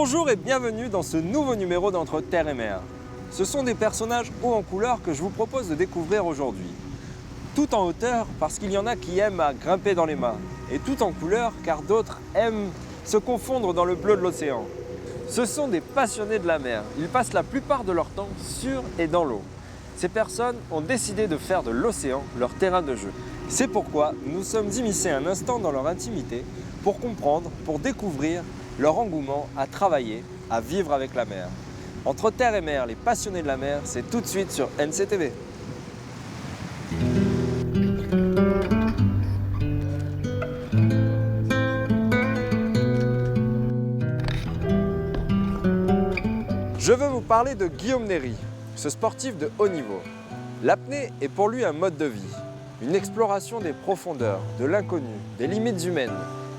Bonjour et bienvenue dans ce nouveau numéro d'Entre Terre et Mer. Ce sont des personnages hauts en couleur que je vous propose de découvrir aujourd'hui. Tout en hauteur parce qu'il y en a qui aiment à grimper dans les mâts, et tout en couleur car d'autres aiment se confondre dans le bleu de l'océan. Ce sont des passionnés de la mer, ils passent la plupart de leur temps sur et dans l'eau. Ces personnes ont décidé de faire de l'océan leur terrain de jeu. C'est pourquoi nous sommes immiscés un instant dans leur intimité pour comprendre, pour découvrir leur engouement à travailler, à vivre avec la mer. Entre Terre et Mer, les passionnés de la mer, c'est tout de suite sur NCTV. Je veux vous parler de Guillaume Néry, ce sportif de haut niveau. L'apnée est pour lui un mode de vie, une exploration des profondeurs, de l'inconnu, des limites humaines.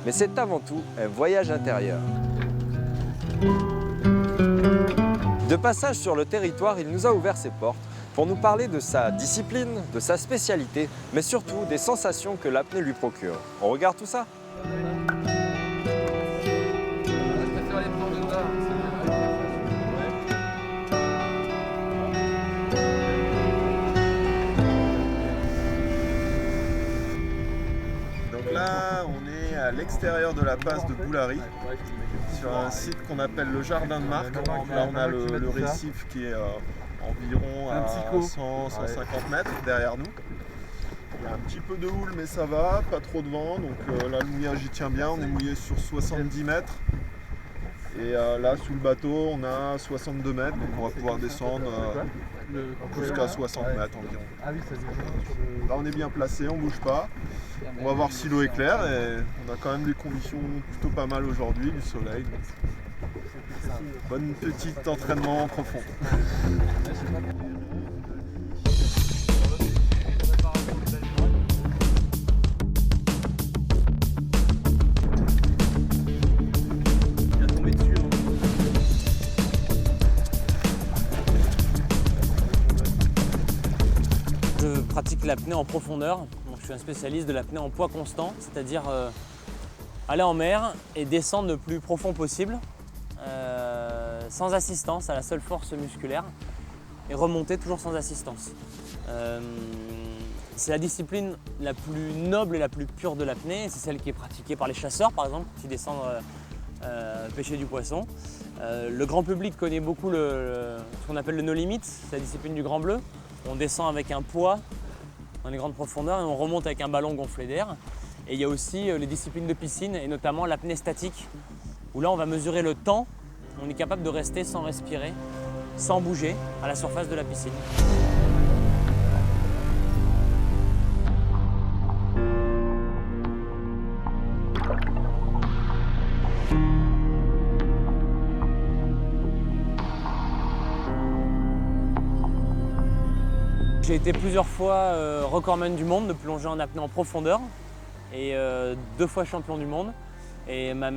Mais c'est avant tout un voyage intérieur. De passage sur le territoire, il nous a ouvert ses portes pour nous parler de sa discipline, de sa spécialité, mais surtout des sensations que l'apnée lui procure. On regarde tout ça ? Donc là, on est à l'extérieur de la passe de Boulary, sur un site qu'on appelle le Jardin de Marc. Donc là, on a le récif qui est environ à 100-150 mètres derrière nous. Il y a un petit peu de houle, mais ça va, pas trop de vent. Donc là, le mouillage y tient bien. On est mouillé sur 70 mètres. Et là, sous le bateau, on a 62 mètres. Donc on va pouvoir descendre jusqu'à 60 mètres environ. Là, on est bien placé, on bouge pas. On va voir si l'eau est claire et on a quand même des conditions plutôt pas mal aujourd'hui, du soleil. Bonne petite entraînement profond. Je pratique l'apnée en profondeur. Donc, je suis un spécialiste de l'apnée en poids constant, c'est-à-dire aller en mer et descendre le plus profond possible, sans assistance, à la seule force musculaire, et remonter toujours sans assistance. C'est la discipline la plus noble et la plus pure de l'apnée. C'est celle qui est pratiquée par les chasseurs, par exemple, qui descendent pêcher du poisson. Le grand public connaît beaucoup ce qu'on appelle le no limit, c'est la discipline du grand bleu. On descend avec un poids dans les grandes profondeurs et on remonte avec un ballon gonflé d'air. Et il y a aussi les disciplines de piscine et notamment l'apnée statique où là on va mesurer le temps. On est capable de rester sans respirer, sans bouger à la surface de la piscine. J'ai été plusieurs fois recordman du monde de plonger en apnée en profondeur et 2 fois champion du monde. Et ma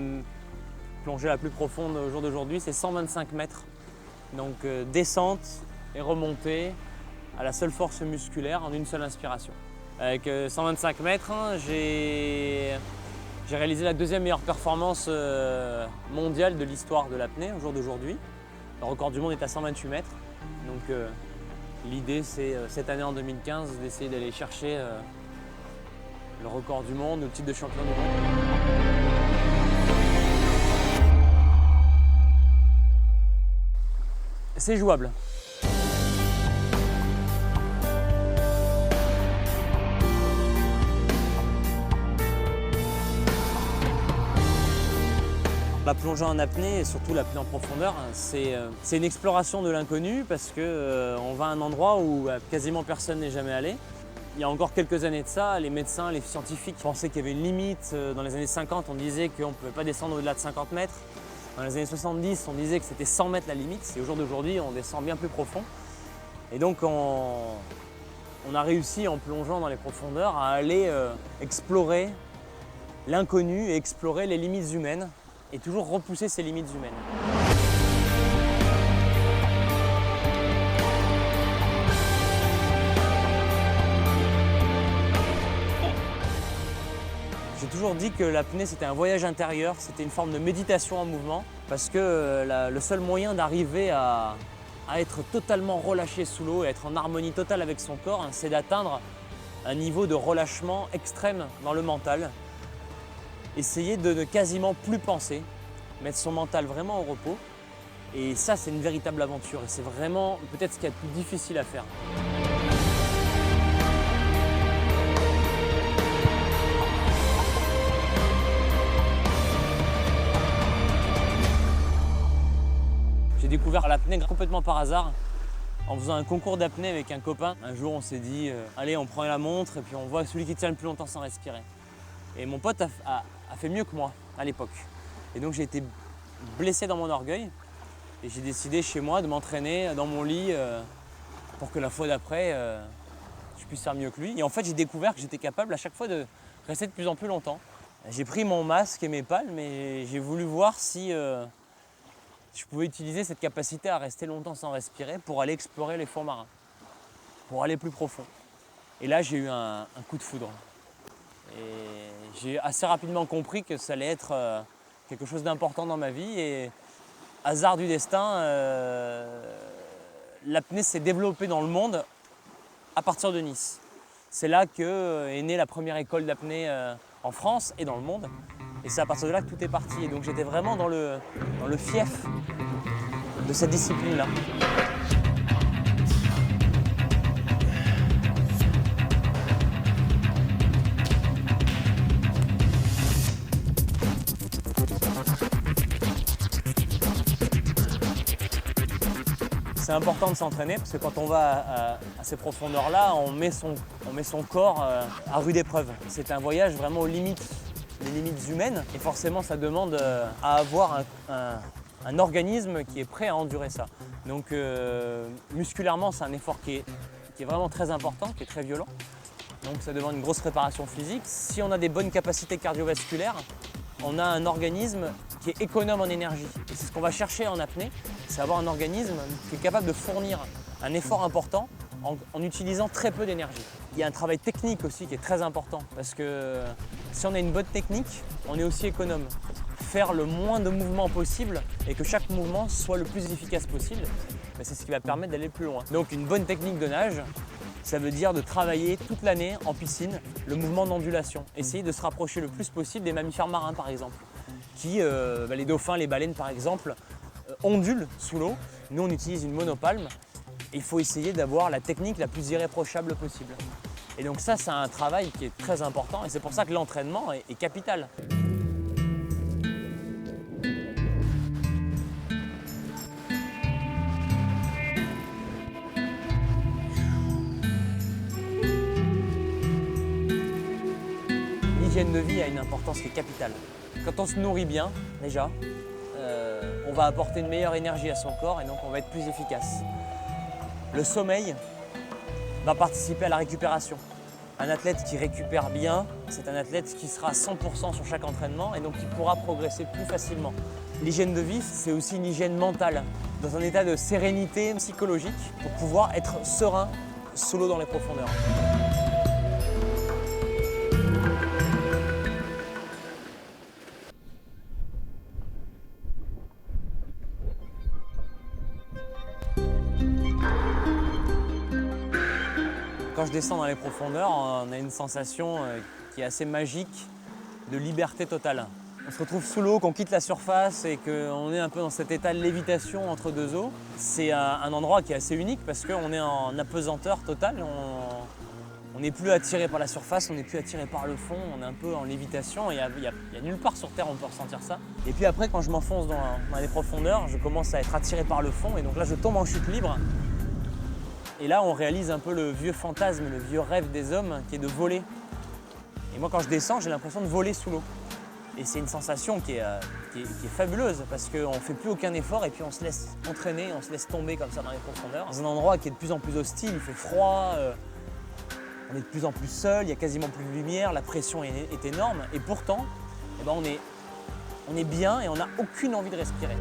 plongée la plus profonde au jour d'aujourd'hui, c'est 125 mètres. Donc descente et remontée à la seule force musculaire en une seule inspiration. Avec 125 mètres, j'ai réalisé la 2e meilleure performance mondiale de l'histoire de l'apnée au jour d'aujourd'hui. Le record du monde est à 128 mètres. Donc, l'idée, c'est cette année en 2015 d'essayer d'aller chercher le record du monde, le titre de champion du monde. C'est jouable. La plongée en apnée et surtout l'apnée en profondeur, c'est une exploration de l'inconnu parce qu'on va à un endroit où quasiment personne n'est jamais allé. Il y a encore quelques années de ça, les médecins, les scientifiques pensaient qu'il y avait une limite. Dans les années 50, on disait qu'on ne pouvait pas descendre au-delà de 50 mètres. Dans les années 70, on disait que c'était 100 mètres la limite. Et au jour d'aujourd'hui, on descend bien plus profond. Et donc, on a réussi en plongeant dans les profondeurs à aller explorer l'inconnu et explorer les limites humaines et toujours repousser ces limites humaines. J'ai toujours dit que l'apnée c'était un voyage intérieur, c'était une forme de méditation en mouvement. parce que le seul moyen d'arriver à être totalement relâché sous l'eau et être en harmonie totale avec son corps, hein, c'est d'atteindre un niveau de relâchement extrême dans le mental. Essayer de ne quasiment plus penser, mettre son mental vraiment au repos. Et ça, c'est une véritable aventure et c'est vraiment peut-être ce qu'il y a de plus difficile à faire. J'ai découvert l'apnée complètement par hasard en faisant un concours d'apnée avec un copain. Un jour, on s'est dit, allez, on prend la montre et puis on voit celui qui tient le plus longtemps sans respirer. Et mon pote a fait mieux que moi à l'époque. Et donc j'ai été blessé dans mon orgueil et j'ai décidé chez moi de m'entraîner dans mon lit pour que la fois d'après, je puisse faire mieux que lui. Et en fait, j'ai découvert que j'étais capable à chaque fois de rester de plus en plus longtemps. J'ai pris mon masque et mes palmes et j'ai voulu voir si je pouvais utiliser cette capacité à rester longtemps sans respirer pour aller explorer les fonds marins, pour aller plus profond. Et là, j'ai eu un coup de foudre. Et j'ai assez rapidement compris que ça allait être quelque chose d'important dans ma vie. Et hasard du destin, l'apnée s'est développée dans le monde à partir de Nice. C'est là qu'est née la première école d'apnée en France et dans le monde. Et c'est à partir de là que tout est parti. Et donc j'étais vraiment dans le fief de cette discipline-là. C'est important de s'entraîner parce que quand on va à ces profondeurs-là, on met son corps à rude épreuve. C'est un voyage vraiment aux limites humaines et forcément ça demande à avoir un organisme qui est prêt à endurer ça. Donc musculairement, c'est un effort qui est vraiment très important, qui est très violent. Donc ça demande une grosse préparation physique. Si on a des bonnes capacités cardiovasculaires, on a un organisme qui est économe en énergie. Et c'est ce qu'on va chercher en apnée, c'est avoir un organisme qui est capable de fournir un effort important en utilisant très peu d'énergie. Il y a un travail technique aussi qui est très important parce que si on a une bonne technique, on est aussi économe. Faire le moins de mouvements possible et que chaque mouvement soit le plus efficace possible, c'est ce qui va permettre d'aller plus loin. Donc une bonne technique de nage, ça veut dire de travailler toute l'année en piscine le mouvement d'ondulation. Essayer de se rapprocher le plus possible des mammifères marins par exemple, qui, les dauphins, les baleines par exemple, ondulent sous l'eau. Nous on utilise une monopalme et il faut essayer d'avoir la technique la plus irréprochable possible. Et donc ça, c'est un travail qui est très important et c'est pour ça que l'entraînement est capital. L'hygiène de vie a une importance qui est capitale. Quand on se nourrit bien, déjà, on va apporter une meilleure énergie à son corps et donc on va être plus efficace. Le sommeil va participer à la récupération. Un athlète qui récupère bien, c'est un athlète qui sera à 100% sur chaque entraînement et donc qui pourra progresser plus facilement. L'hygiène de vie, c'est aussi une hygiène mentale, dans un état de sérénité psychologique pour pouvoir être serein sous l'eau dans les profondeurs. Quand je descends dans les profondeurs, on a une sensation qui est assez magique de liberté totale. On se retrouve sous l'eau, qu'on quitte la surface et qu'on est un peu dans cet état de lévitation entre deux eaux. C'est un endroit qui est assez unique parce qu'on est en apesanteur totale. On n'est plus attiré par la surface, on n'est plus attiré par le fond, on est un peu en lévitation. Il y a nulle part sur Terre où on peut ressentir ça. Et puis après, quand je m'enfonce dans les profondeurs, je commence à être attiré par le fond et donc là, je tombe en chute libre. Et là, on réalise un peu le vieux fantasme, le vieux rêve des hommes qui est de voler. Et moi, quand je descends, j'ai l'impression de voler sous l'eau. Et c'est une sensation qui est fabuleuse parce qu'on ne fait plus aucun effort et puis on se laisse entraîner, on se laisse tomber comme ça dans les profondeurs. Dans un endroit qui est de plus en plus hostile, il fait froid, on est de plus en plus seul, il y a quasiment plus de lumière, la pression est énorme. Et pourtant, on est bien et on n'a aucune envie de respirer.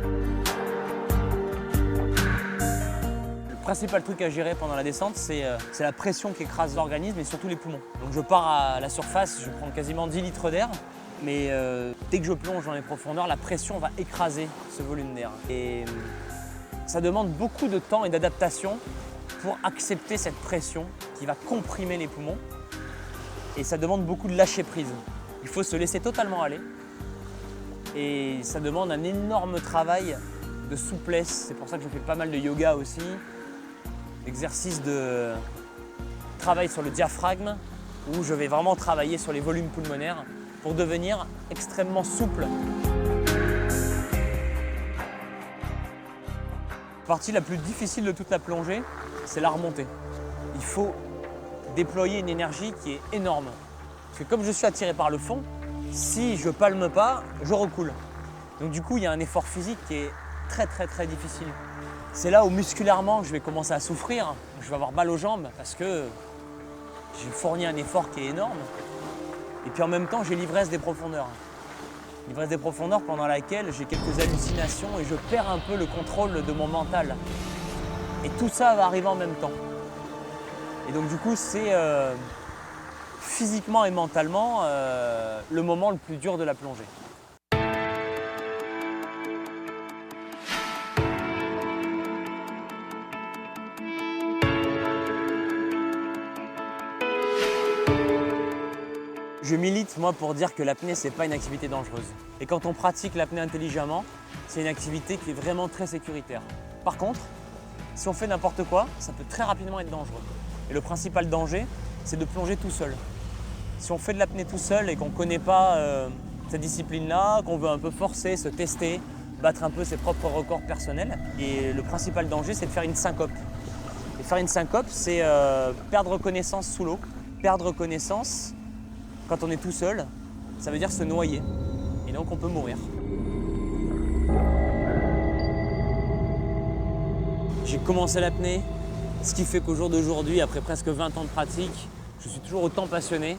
Le principal truc à gérer pendant la descente, c'est la pression qui écrase l'organisme et surtout les poumons. Donc je pars à la surface, je prends quasiment 10 litres d'air Mais dès que je plonge dans les profondeurs, la pression va écraser ce volume d'air. Et ça demande beaucoup de temps et d'adaptation pour accepter cette pression qui va comprimer les poumons. Et ça demande beaucoup de lâcher prise. Il faut se laisser totalement aller. Et ça demande un énorme travail de souplesse. C'est pour ça que je fais pas mal de yoga aussi. Exercice de travail sur le diaphragme, où je vais vraiment travailler sur les volumes pulmonaires pour devenir extrêmement souple. La partie la plus difficile de toute la plongée, c'est la remontée. Il faut déployer une énergie qui est énorme. Parce que comme je suis attiré par le fond, si je palme pas, je recoule. Donc du coup, il y a un effort physique qui est très difficile. C'est là où musculairement, je vais commencer à souffrir. Je vais avoir mal aux jambes parce que j'ai fourni un effort qui est énorme. Et puis en même temps, j'ai l'ivresse des profondeurs. L'ivresse des profondeurs pendant laquelle j'ai quelques hallucinations et je perds un peu le contrôle de mon mental. Et tout ça va arriver en même temps. Et donc du coup, c'est physiquement et mentalement le moment le plus dur de la plongée. Je milite, moi, pour dire que l'apnée, ce n'est pas une activité dangereuse. Et quand on pratique l'apnée intelligemment, c'est une activité qui est vraiment très sécuritaire. Par contre, si on fait n'importe quoi, ça peut très rapidement être dangereux. Et le principal danger, c'est de plonger tout seul. Si on fait de l'apnée tout seul et qu'on ne connaît pas cette discipline-là, qu'on veut un peu forcer, se tester, battre un peu ses propres records personnels, et le principal danger, c'est de faire une syncope. Et faire une syncope, c'est perdre connaissance sous l'eau. Perdre connaissance, quand on est tout seul, ça veut dire se noyer. Et donc on peut mourir. J'ai commencé l'apnée, ce qui fait qu'au jour d'aujourd'hui, après presque 20 ans de pratique, je suis toujours autant passionné.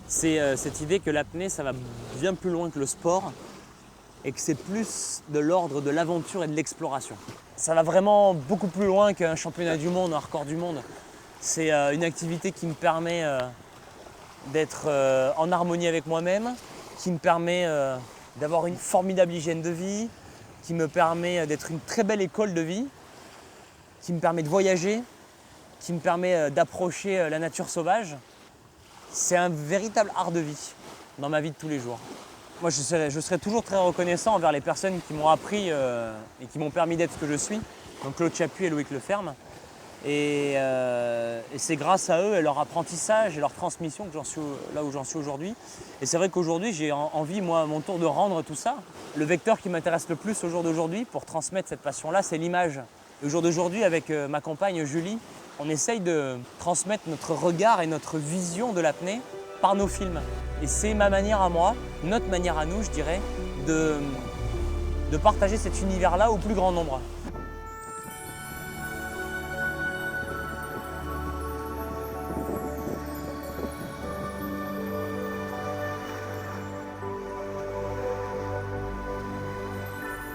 C'est cette idée que l'apnée, ça va bien plus loin que le sport et que c'est plus de l'ordre de l'aventure et de l'exploration. Ça va vraiment beaucoup plus loin qu'un championnat du monde, un record du monde. C'est une activité qui me permet d'être en harmonie avec moi-même, qui me permet d'avoir une formidable hygiène de vie, qui me permet d'être une très belle école de vie, qui me permet de voyager, qui me permet d'approcher la nature sauvage. C'est un véritable art de vie dans ma vie de tous les jours. Moi, je serai toujours très reconnaissant envers les personnes qui m'ont appris et qui m'ont permis d'être ce que je suis, donc Claude Chappuis et Loïc Leferme. Et c'est grâce à eux et leur apprentissage et leur transmission que j'en suis là où j'en suis aujourd'hui. Et c'est vrai qu'aujourd'hui, j'ai envie, moi, à mon tour, de rendre tout ça. Le vecteur qui m'intéresse le plus au jour d'aujourd'hui pour transmettre cette passion-là, c'est l'image. Au jour d'aujourd'hui, avec ma compagne Julie, on essaye de transmettre notre regard et notre vision de l'apnée par nos films. Et c'est ma manière à moi, notre manière à nous, je dirais, de partager cet univers-là au plus grand nombre.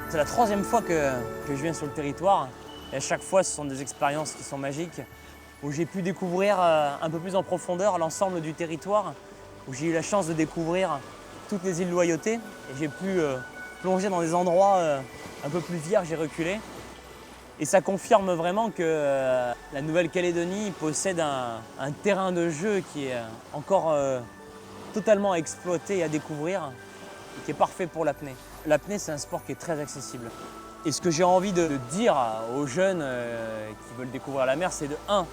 C'est la troisième fois que je viens sur le territoire et à chaque fois ce sont des expériences qui sont magiques où j'ai pu découvrir un peu plus en profondeur l'ensemble du territoire, où j'ai eu la chance de découvrir toutes les îles Loyauté et j'ai pu plonger dans des endroits un peu plus vierges et reculés. Et ça confirme vraiment que la Nouvelle-Calédonie possède un terrain de jeu qui est encore totalement à exploiter et à découvrir et qui est parfait pour l'apnée. L'apnée, c'est un sport qui est très accessible. Et ce que j'ai envie de dire aux jeunes qui veulent découvrir la mer, c'est de 1,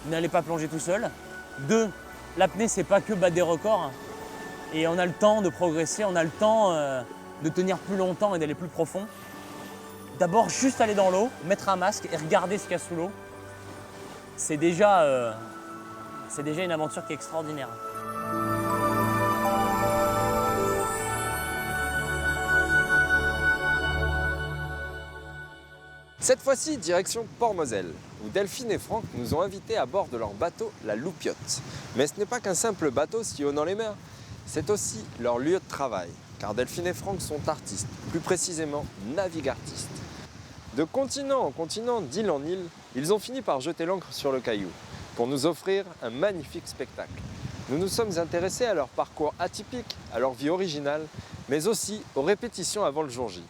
n'allez pas plonger tout seul. 2, l'apnée, c'est pas que battre des records. Et on a le temps de progresser, on a le temps de tenir plus longtemps et d'aller plus profond. D'abord, juste aller dans l'eau, mettre un masque et regarder ce qu'il y a sous l'eau. C'est déjà une aventure qui est extraordinaire. Cette fois-ci, direction Port-Moselle, où Delphine et Franck nous ont invités à bord de leur bateau, la Loupiote. Mais ce n'est pas qu'un simple bateau sillonnant les mers, c'est aussi leur lieu de travail, car Delphine et Franck sont artistes, plus précisément navigartistes. De continent en continent, d'île en île, ils ont fini par jeter l'ancre sur le caillou, pour nous offrir un magnifique spectacle. Nous nous sommes intéressés à leur parcours atypique, à leur vie originale, mais aussi aux répétitions avant le jour J.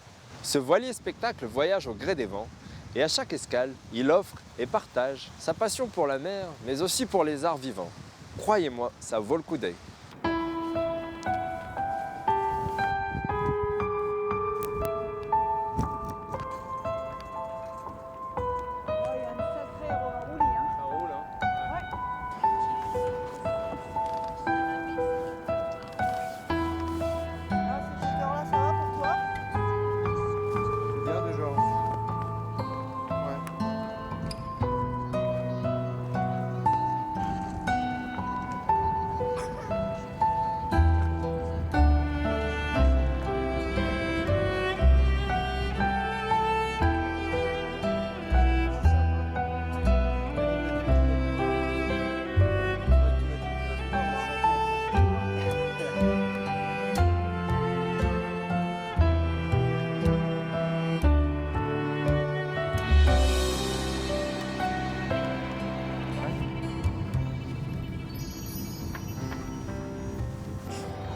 Ce voilier spectacle voyage au gré des vents et à chaque escale, il offre et partage sa passion pour la mer, mais aussi pour les arts vivants. Croyez-moi, ça vaut le coup d'œil.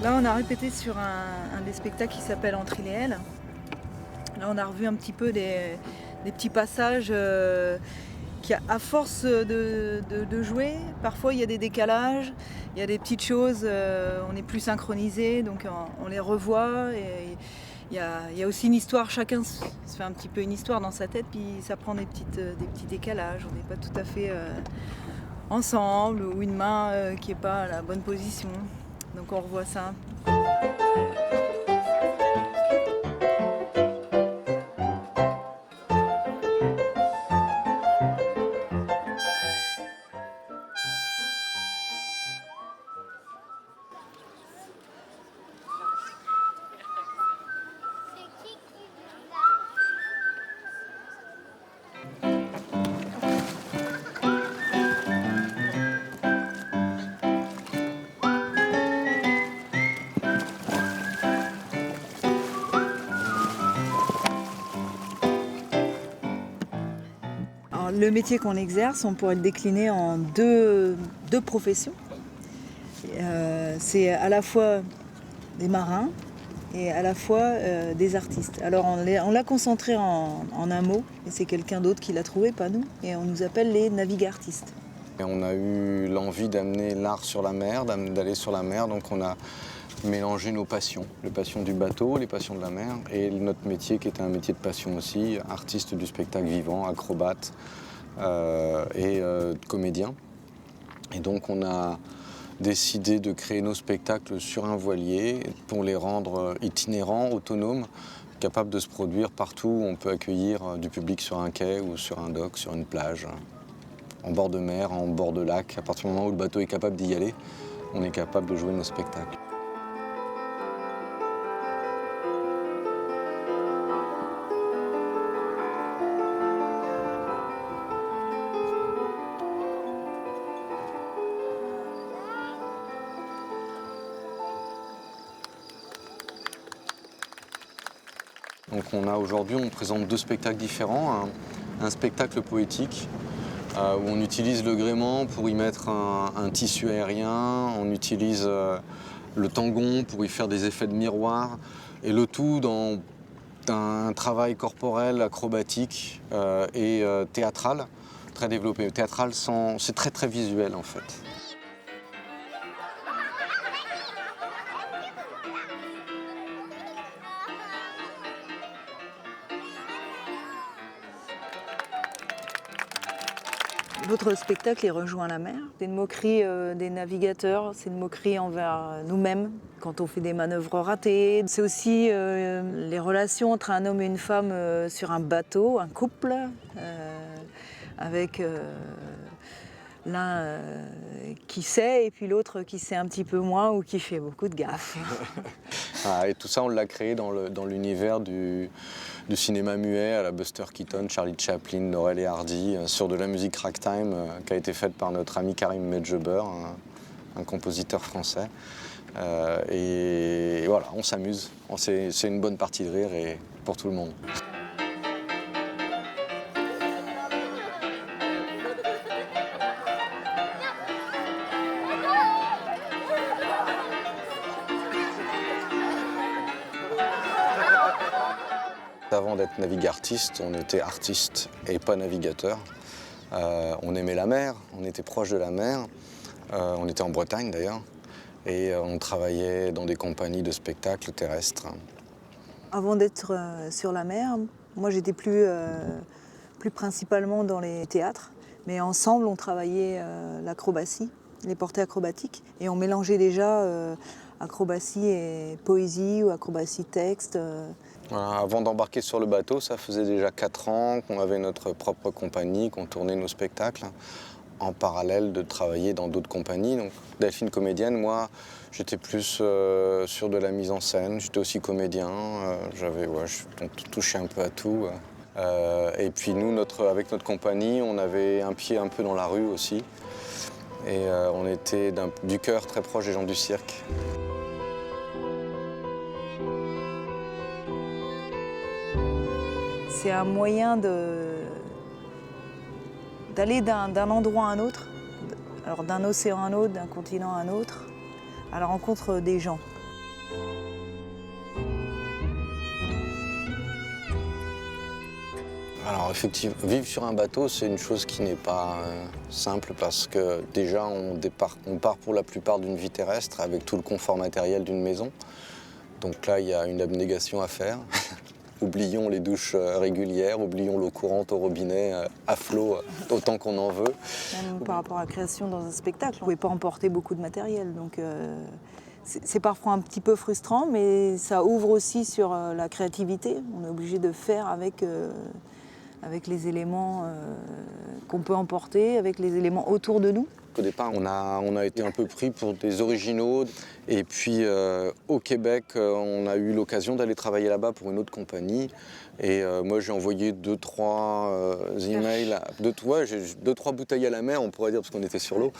Là, on a répété sur un des spectacles qui s'appelle Entre il et elle. Là, on a revu un petit peu des petits passages qui, à force de jouer, parfois il y a des décalages, il y a des petites choses, on est plus synchronisé, donc on les revoit. Et il y a aussi une histoire, chacun se fait un petit peu une histoire dans sa tête, puis ça prend des petits décalages. On n'est pas tout à fait ensemble, ou une main qui n'est pas à la bonne position. Donc on revoit ça. Le métier qu'on exerce, on pourrait le décliner en deux professions. C'est à la fois des marins et à la fois des artistes. Alors on l'a concentré en un mot, et c'est quelqu'un d'autre qui l'a trouvé, pas nous, et on nous appelle les navigartistes. Et on a eu l'envie d'amener l'art sur la mer, d'aller sur la mer, donc on a mélangé nos passions, les passions du bateau, les passions de la mer, et notre métier qui était un métier de passion aussi, artiste du spectacle vivant, acrobate, et comédien. Et donc on a décidé de créer nos spectacles sur un voilier pour les rendre itinérants, autonomes, capables de se produire partout où on peut accueillir du public sur un quai ou sur un dock, sur une plage, en bord de mer, en bord de lac. À partir du moment où le bateau est capable d'y aller, on est capable de jouer nos spectacles. Donc aujourd'hui, on présente deux spectacles différents. Un spectacle poétique où on utilise le gréement pour y mettre un tissu aérien, on utilise le tangon pour y faire des effets de miroir, et le tout dans un travail corporel, acrobatique et théâtral, très développé. Théâtral, c'est très très visuel en fait. Votre spectacle, il rejoint la mer. C'est une moquerie des navigateurs, c'est une moquerie envers nous-mêmes quand on fait des manœuvres ratées. C'est aussi les relations entre un homme et une femme sur un bateau, un couple, avec l'un qui sait et puis l'autre qui sait un petit peu moins ou qui fait beaucoup de gaffe. Et tout ça, on l'a créé dans l'univers du cinéma muet à la Buster Keaton, Charlie Chaplin, Laurel et Hardy, sur de la musique ragtime qui a été faite par notre ami Karim Medjeber, un compositeur français. Et voilà, on s'amuse. C'est une bonne partie de rire et pour tout le monde. Avant d'être navigue-artiste, on était artiste et pas navigateur. On aimait la mer, on était proche de la mer. On était en Bretagne d'ailleurs. Et on travaillait dans des compagnies de spectacles terrestres. Avant d'être sur la mer, moi j'étais plus principalement dans les théâtres. Mais ensemble, on travaillait l'acrobatie, les portées acrobatiques. Et on mélangeait déjà acrobatie et poésie ou acrobatie texte. Voilà, avant d'embarquer sur le bateau, ça faisait déjà 4 ans qu'on avait notre propre compagnie, qu'on tournait nos spectacles, en parallèle de travailler dans d'autres compagnies. Donc, Delphine comédienne, moi j'étais plus sur de la mise en scène, j'étais aussi comédien, je touchais un peu à tout. Et puis nous, avec notre compagnie, on avait un pied un peu dans la rue aussi. Et on était du cœur très proche des gens du cirque. C'est un moyen d'aller d'un endroit à un autre, alors d'un océan à un autre, d'un continent à un autre, à la rencontre des gens. Alors effectivement, vivre sur un bateau, c'est une chose qui n'est pas simple parce que déjà on part pour la plupart d'une vie terrestre avec tout le confort matériel d'une maison. Donc là, il y a une abnégation à faire. Oublions les douches régulières, oublions l'eau courante au robinet, à flot, autant qu'on en veut. Même par rapport à la création dans un spectacle, on ne pouvait pas emporter beaucoup de matériel. Donc c'est parfois un petit peu frustrant, mais ça ouvre aussi sur la créativité. On est obligé de faire avec les éléments qu'on peut emporter, avec les éléments autour de nous. Au départ, on a été un peu pris pour des originaux. Et puis au Québec, on a eu l'occasion d'aller travailler là-bas pour une autre compagnie. Et moi, j'ai envoyé 2-3 emails, 2-3 bouteilles à la mer, on pourrait dire, parce qu'on était sur l'eau.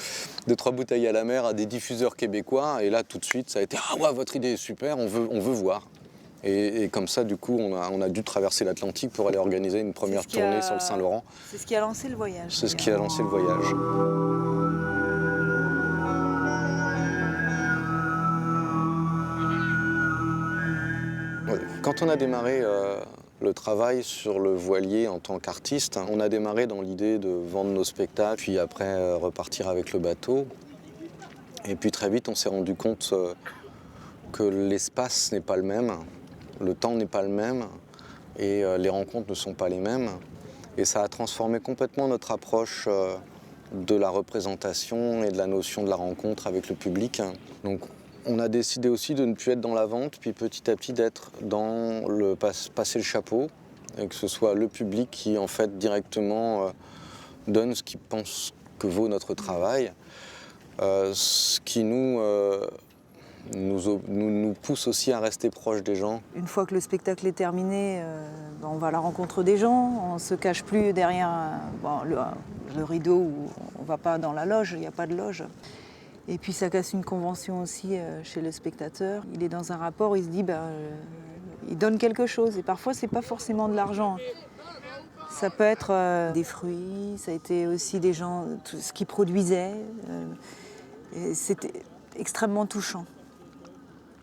2-3 bouteilles à la mer à des diffuseurs québécois. Et là, tout de suite, ça a été « Ah ouais, votre idée est super, on veut voir ». Et comme ça, du coup, on a dû traverser l'Atlantique pour aller organiser une première tournée sur le Saint-Laurent. C'est ce qui a lancé le voyage. C'est ce qui a lancé le voyage. Quand on a démarré le travail sur le voilier en tant qu'artiste, on a démarré dans l'idée de vendre nos spectacles, puis après repartir avec le bateau. Et puis très vite, on s'est rendu compte que l'espace n'est pas le même, le temps n'est pas le même, et les rencontres ne sont pas les mêmes. Et ça a transformé complètement notre approche de la représentation et de la notion de la rencontre avec le public. Donc, on a décidé aussi de ne plus être dans la vente, puis petit à petit d'être dans le passer le chapeau, et que ce soit le public qui en fait directement donne ce qu'il pense que vaut notre travail, ce qui nous pousse aussi à rester proche des gens. Une fois que le spectacle est terminé, on va à la rencontre des gens, on ne se cache plus derrière le rideau où on ne va pas dans la loge, il n'y a pas de loge. Et puis ça casse une convention aussi chez le spectateur. Il est dans un rapport, il se dit, il donne quelque chose. Et parfois, ce n'est pas forcément de l'argent. Ça peut être des fruits, ça a été aussi des gens, tout ce qu'ils produisaient. Et c'était extrêmement touchant.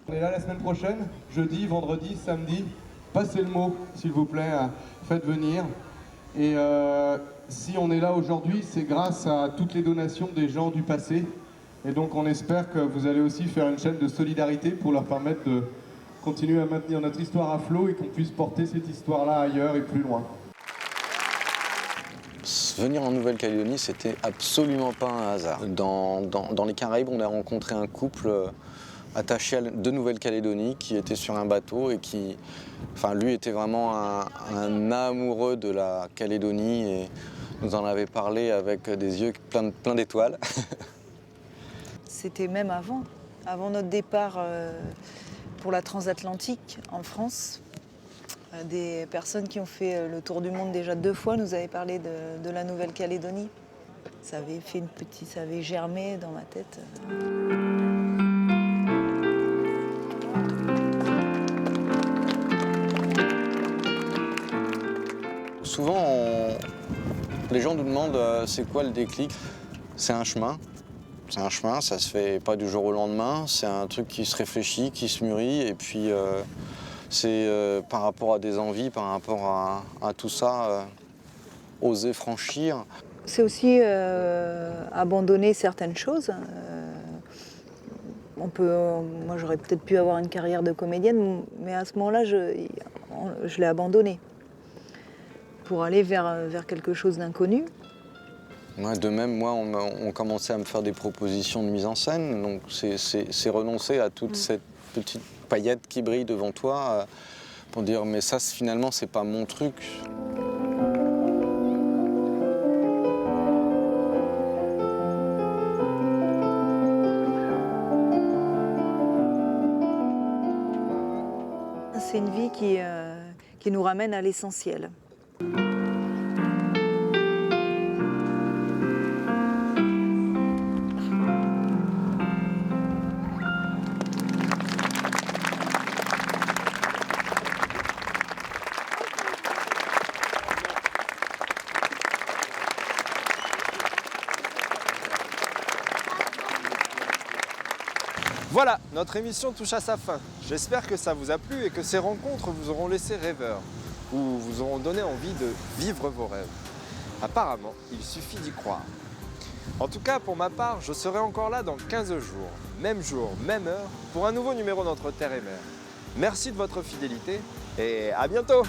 On est là la semaine prochaine, jeudi, vendredi, samedi. Passez le mot, s'il vous plaît, faites venir. Et si on est là aujourd'hui, c'est grâce à toutes les donations des gens du passé. Et donc on espère que vous allez aussi faire une chaîne de solidarité pour leur permettre de continuer à maintenir notre histoire à flot et qu'on puisse porter cette histoire-là ailleurs et plus loin. Venir en Nouvelle-Calédonie, c'était absolument pas un hasard. Dans les Caraïbes, on a rencontré un couple attaché de Nouvelle-Calédonie qui était sur un bateau et qui, lui était vraiment un amoureux de la Calédonie et nous en avait parlé avec des yeux plein d'étoiles. C'était même avant notre départ pour la transatlantique en France. Des personnes qui ont fait le tour du monde déjà 2 fois nous avaient parlé de la Nouvelle-Calédonie. Ça avait germé dans ma tête. Souvent, les gens nous demandent c'est quoi le déclic. C'est un chemin. C'est un chemin, ça se fait pas du jour au lendemain. C'est un truc qui se réfléchit, qui se mûrit. Et puis, C'est par rapport à des envies, par rapport à tout ça, oser franchir. C'est aussi abandonner certaines choses. Moi, j'aurais peut-être pu avoir une carrière de comédienne, mais à ce moment-là, je l'ai abandonnée pour aller vers quelque chose d'inconnu. Ouais, de même, on commençait à me faire des propositions de mise en scène, donc c'est renoncer à toute cette petite paillette qui brille devant toi pour dire mais ça finalement c'est pas mon truc. C'est une vie qui nous ramène à l'essentiel. Voilà, notre émission touche à sa fin. J'espère que ça vous a plu et que ces rencontres vous auront laissé rêveurs ou vous auront donné envie de vivre vos rêves. Apparemment, il suffit d'y croire. En tout cas, pour ma part, je serai encore là dans 15 jour, même heure, pour un nouveau numéro d'Entre Terre et Mer. Merci de votre fidélité et à bientôt!